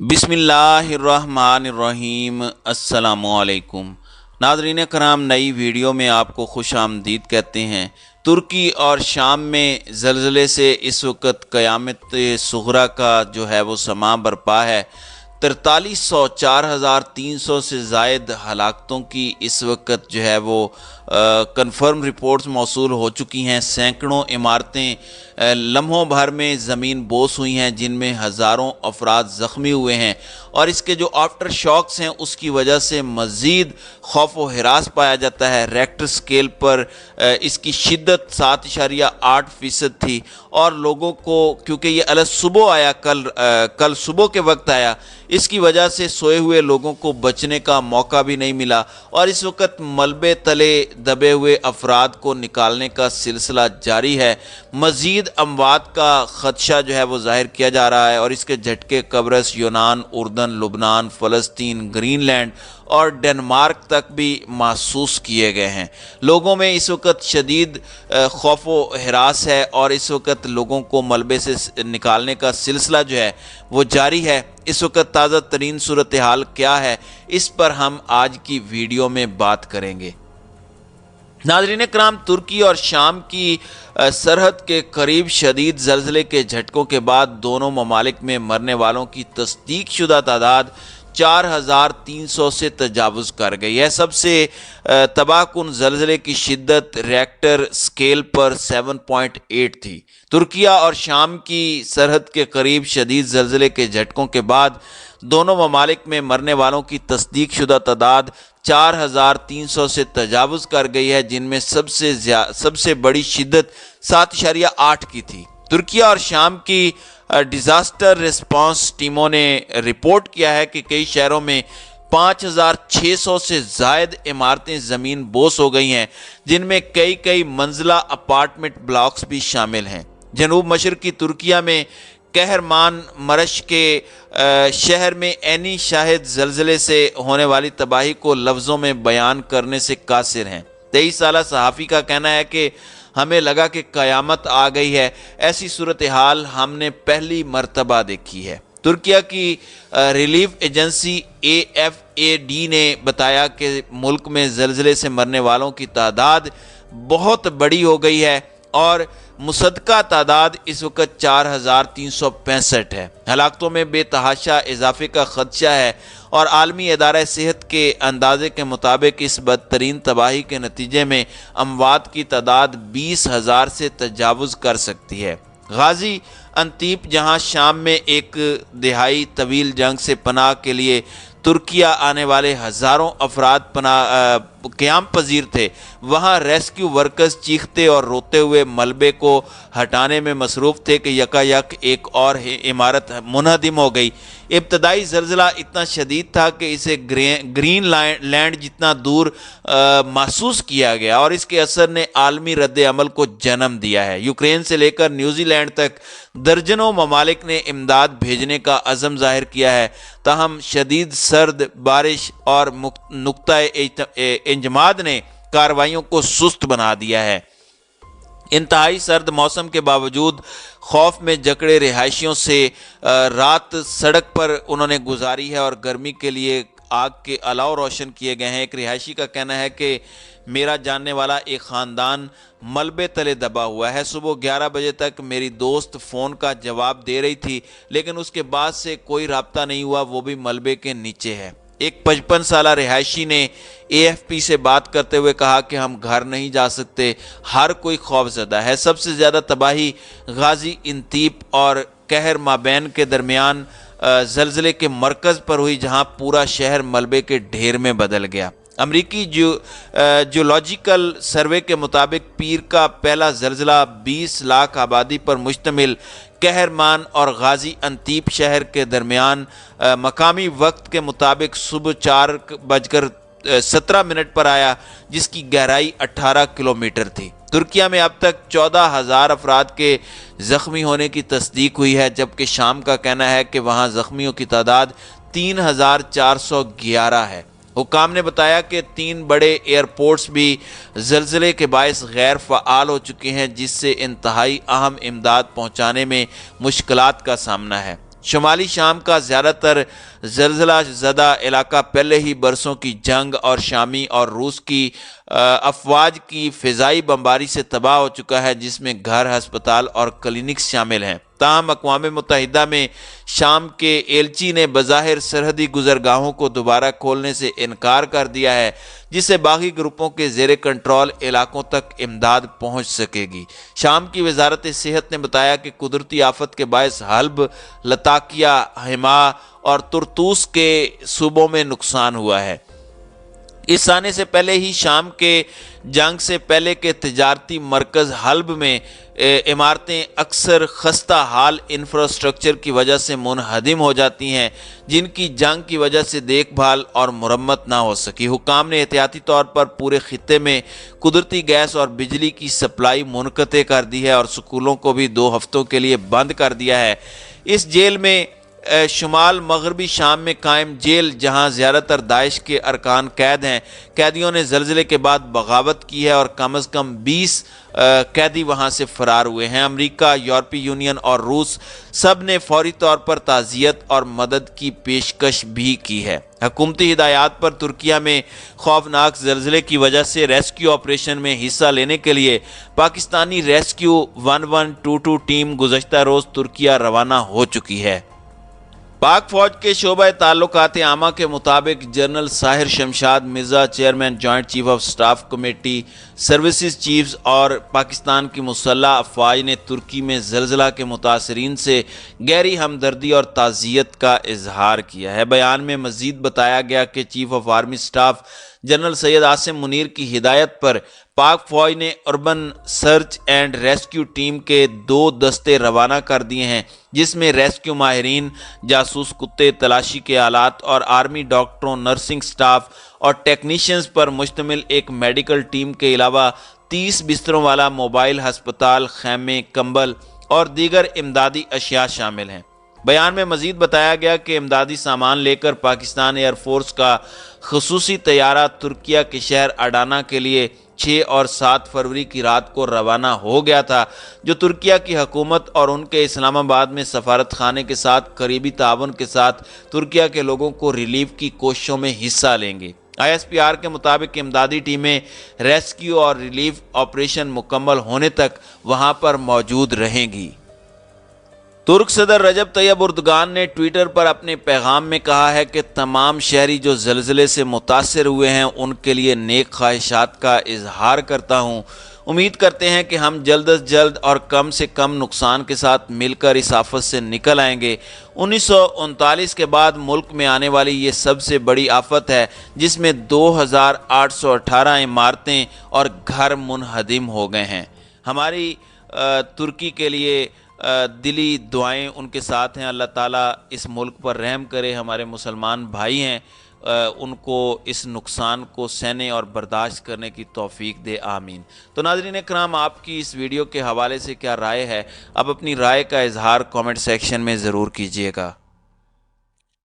बिस्मिल्लाहिर्रहमानिर्रहीम। अस्सलामुअलैकुम नाज़रीन कराम, नई वीडियो में आपको खुश आमदीद कहते हैं। तुर्की और शाम में ज़लज़ले से इस वक्त क़यामत सुग़रा का जो है वो समा बरपा है। 4300 4300 से ज़ायद हलाकतों की इस वक्त जो है वो कंफर्म रिपोर्ट्स मौसूल हो चुकी हैं। सैकड़ों इमारतें लम्हों भर में ज़मीन बोस हुई हैं, जिनमें हज़ारों अफराद ज़ख्मी हुए हैं। और इसके जो आफ्टर शॉक्स हैं उसकी वजह से मज़ीद खौफ व हिरास पाया जाता है। रेक्टर स्केल पर इसकी शिद्दत 7.8% थी। और लोगों को, क्योंकि ये अलग सुबह आया, कल सुबह के वक्त आया, इसकी वजह से सोए हुए लोगों को बचने का मौका भी नहीं मिला। और इस वक्त मलबे तले दबे हुए अफराद को निकालने का सिलसिला जारी है। मज़ीद अमवात का ख़दशा जो है वो ज़ाहिर किया जा रहा है। और इसके झटके कब्रस, यूनान, उर्दन, लुबनान, फ़लस्तीन, ग्रीनलैंड और डेनमार्क तक भी महसूस किए गए हैं। लोगों में इस वक्त शदीद खौफ व हिरास है और इस वक्त लोगों को मलबे से निकालने का सिलसिला जो है वो जारी है। इस वक्त ताज़ा तरीन सूरत हाल क्या है, इस पर हम आज की वीडियो में बात करेंगे। नाज़रीन कराम, तुर्की और शाम की सरहद के करीब शदीद ज़लज़ले के झटकों के बाद दोनों ममालिक में मरने वालों की तस्दीक शुदा तादाद 4300 से तजावुज़ कर गई है। सबसे तबाहकुन ज़लज़ले की शिद्दत रेक्टर स्केल पर 7.8 थी। तुर्किया और शाम की सरहद के करीब शदीद ज़लज़ले के झटकों के बाद दोनों ममालिक में मरने वालों की तस्दीक शुदा तादाद 4300 से तजावुज़ कर गई है, जिनमें सबसे बड़ी शिद्दत 7.8 की थी। तुर्किया और शाम की डिज़ास्टर रिस्पांस टीमों ने रिपोर्ट किया है कि कई शहरों में 5600 से ज़ायद इमारतें ज़मीन बोस हो गई हैं, जिनमें कई मंजिला अपार्टमेंट ब्लॉक्स भी शामिल हैं। जनूब मशरक़ी तुर्किया में कहरमान मरश के शहर में एनी शाहिद ज़लज़ले से होने वाली तबाही को लफ्ज़ों में बयान करने से कासिर हैं। 23 साला सहाफ़ी का कहना है कि हमें लगा कि क़यामत आ गई है। ऐसी सूरत हाल हमने पहली मर्तबा देखी है। तुर्किया की रिलीफ एजेंसी AFAD ने बताया कि मुल्क में ज़लज़ले से मरने वालों की तादाद बहुत बड़ी हो गई है और मुसद्दका तादाद इस वक्त 4365 है। हलाकतों में बेतहाशा इजाफे का खदशा है और आलमी इदारा सेहत के अंदाजे के मुताबिक इस बदतरीन तबाही के नतीजे में अमवात की तादाद 20,000 से तजावुज़ कर सकती है। गाजी अंतीप, जहां शाम में एक दिहाई तवील जंग से पनाह के लिए तुर्किया आने वाले हज़ारों अफराद क़याम पजीर थे, वहाँ रेस्क्यू वर्कर्स चीखते और रोते हुए मलबे को हटाने में मसरूफ़ थे कि यकायक एक और इमारत मुनहदिम हो गई। इब्तदाई ज़लज़ला इतना शदीद था कि इसे ग्रीनलैंड जितना दूर महसूस किया गया और इसके असर ने आलमी रद्द अमल को जन्म दिया है। यूक्रेन से लेकर न्यूजीलैंड तक दर्जनों ममालिक ने इमदाद भेजने का अज़म ज़ाहिर किया है। ताहम शदीद सर्द बारिश और नुक्ता इंजमाद ने कार्रवाइयों को सुस्त बना दिया है। इंतहाई सर्द मौसम के बावजूद खौफ में जकड़े रिहायशियों से रात सड़क पर उन्होंने गुजारी है और गर्मी के लिए आग के अलाव रोशन किए गए हैं। एक रिहायशी का कहना है कि मेरा जानने वाला एक ख़ानदान मलबे तले दबा हुआ है। सुबह 11 बजे तक मेरी दोस्त फ़ोन का जवाब दे रही थी, लेकिन उसके बाद से कोई राब्ता नहीं हुआ, वो भी मलबे के नीचे है। एक 55 साला रिहायशी ने AFP से बात करते हुए कहा कि हम घर नहीं जा सकते, हर कोई खौफज़दा है। सबसे ज़्यादा तबाही गाजी इंतीप और कहर माबैन के दरमियान ज़लज़ले के मरकज़ पर हुई, जहां पूरा शहर मलबे के ढेर में बदल गया। अमरीकी जियोलॉजिकल सर्वे के मुताबिक पीर का पहला ज़लज़ला 20 लाख आबादी पर मुश्तमिल कहरमान और गाजी अंतीप शहर के दरमियान मकामी वक्त के मुताबिक सुबह 4:17 पर आया, जिसकी गहराई 18 किलोमीटर थी। तुर्किया में अब तक 14,000 अफराद के ज़ख्मी होने की तस्दीक हुई है, जबकि शाम का कहना है कि वहाँ ज़ख्मियों की तादाद 3,411 है। हुकाम ने बताया कि 3 बड़े एयरपोर्ट्स भी ज़लज़ले के बायस गैर फ़आल हो चुके हैं, जिससे इंतहाई अहम इमदाद पहुँचाने में मुश्किलात का सामना है। شمالی شام کا زیادہ تر زلزلہ زدہ علاقہ پہلے ہی برسوں کی جنگ اور شامی اور روس کی افواج کی فضائی بمباری سے تباہ ہو چکا ہے، جس میں گھر، ہسپتال اور کلینکس شامل ہیں۔ تاہم اقوام متحدہ میں شام کے ایلچی نے بظاہر سرحدی گزرگاہوں کو دوبارہ کھولنے سے انکار کر دیا ہے، جس سے باغی گروپوں کے زیر کنٹرول علاقوں تک امداد پہنچ سکے گی۔ شام کی وزارت صحت نے بتایا کہ قدرتی آفت کے باعث حلب، لتاکیہ، حما اور طرطوس کے صوبوں میں نقصان ہوا ہے۔ اس آنے سے پہلے ہی شام کے جنگ سے پہلے کے تجارتی مرکز حلب میں عمارتیں اکثر خستہ حال انفراسٹرکچر کی وجہ سے منہدم ہو جاتی ہیں، جن کی جنگ کی وجہ سے دیکھ بھال اور مرمت نہ ہو سکی۔ حکام نے احتیاطی طور پر پورے خطے میں قدرتی گیس اور بجلی کی سپلائی منقطع کر دی ہے اور سکولوں کو بھی 2 ہفتوں کے لیے بند کر دیا ہے۔ اس جیل میں شمال مغربی شام میں قائم جیل، جہاں زیادہ تر داعش کے ارکان قید ہیں، قیدیوں نے زلزلے کے بعد بغاوت کی ہے اور کم از کم 20 قیدی وہاں سے فرار ہوئے ہیں۔ امریکہ، یورپی یونین اور روس سب نے فوری طور پر تعزیت اور مدد کی پیشکش بھی کی ہے۔ حکومتی ہدایات پر ترکیہ میں خوفناک زلزلے کی وجہ سے ریسکیو آپریشن میں حصہ لینے کے لیے پاکستانی ریسکیو 1122 ٹیم گزشتہ روز ترکیہ روانہ ہو چکی ہے۔ پاک فوج کے شعبہ تعلقات عامہ کے مطابق general Sahir Shamshad Mirza, chairman joint chief of staff committee services chiefs اور پاکستان کی مسلح افواج نے ترکی میں زلزلہ کے متاثرین سے گہری ہمدردی اور تعزیت کا اظہار کیا ہے۔ بیان میں مزید بتایا گیا کہ chief of army staff general Syed Asim Munir کی ہدایت پر پاک فوج نے urban search and rescue team کے 2 دستے روانہ کر دیے ہیں، جس میں ریسکیو ماہرین، جاسوس کتے، تلاشی کے آلات اور آرمی ڈاکٹروں، نرسنگ سٹاف اور ٹیکنیشینز پر مشتمل ایک میڈیکل ٹیم کے علاوہ 30 بستروں والا موبائل ہسپتال، خیمے، کمبل اور دیگر امدادی اشیاء شامل ہیں۔ بیان میں مزید بتایا گیا کہ امدادی سامان لے کر پاکستان ایئر فورس کا خصوصی طیارہ ترکیہ کے شہر اڈانا کے لیے 6 اور 7 فروری کی رات کو روانہ ہو گیا تھا، جو ترکیہ کی حکومت اور ان کے اسلام آباد میں سفارت خانے کے ساتھ قریبی تعاون کے ساتھ ترکیہ کے لوگوں کو ریلیف کی کوششوں میں حصہ لیں گے۔ ISPR کے مطابق امدادی ٹیمیں ریسکیو اور ریلیف آپریشن مکمل ہونے تک وہاں پر موجود رہیں گی۔ ترک صدر رجب طیب اردگان نے ٹویٹر پر اپنے پیغام میں کہا ہے کہ تمام شہری جو زلزلے سے متاثر ہوئے ہیں ان کے لیے نیک خواہشات کا اظہار کرتا ہوں۔ امید کرتے ہیں کہ ہم جلد از جلد اور کم سے کم نقصان کے ساتھ مل کر اس آفت سے نکل آئیں گے۔ 1939 کے بعد ملک میں آنے والی یہ سب سے بڑی آفت ہے، جس میں 2818 عمارتیں اور گھر منہدم ہو گئے ہیں۔ ہماری ترکی کے لیے دلی دعائیں ان کے ساتھ ہیں۔ اللہ تعالیٰ اس ملک پر رحم کرے۔ ہمارے مسلمان بھائی ہیں، ان کو اس نقصان کو سہنے اور برداشت کرنے کی توفیق دے، آمین۔ تو ناظرین اکرام، آپ کی اس ویڈیو کے حوالے سے کیا رائے ہے؟ آپ اپنی رائے کا اظہار کامنٹ سیکشن میں ضرور کیجیے گا۔